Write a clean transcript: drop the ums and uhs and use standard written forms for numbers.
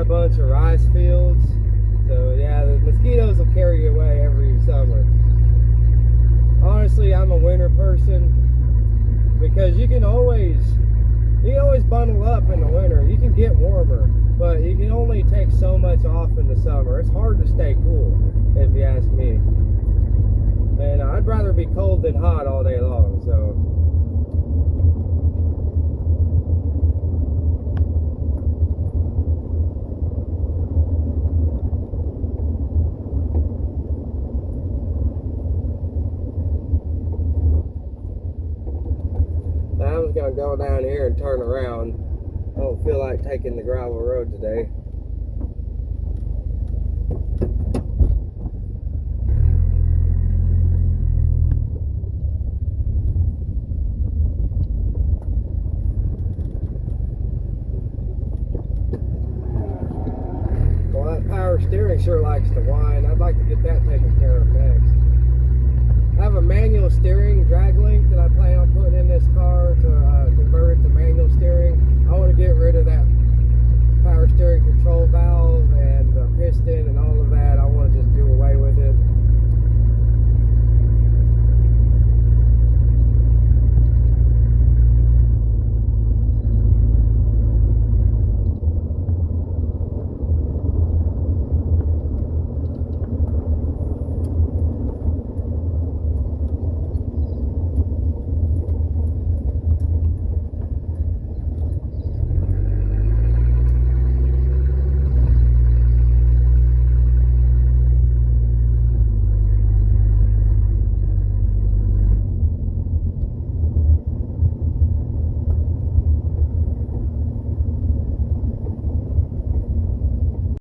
bunch of rice fields. So yeah, the mosquitoes will carry you away every summer. Honestly, I'm a winter person because you can always bundle up in the winter. You can get warmer, but you can only take so much off in the summer. It's hard to stay cool, if you ask me. And I'd rather be cold than hot all day long, so. I was gonna go down here and turn around. I don't feel like taking the gravel road today. Well, that power steering sure likes to whine. I'd like to get that taken care of next.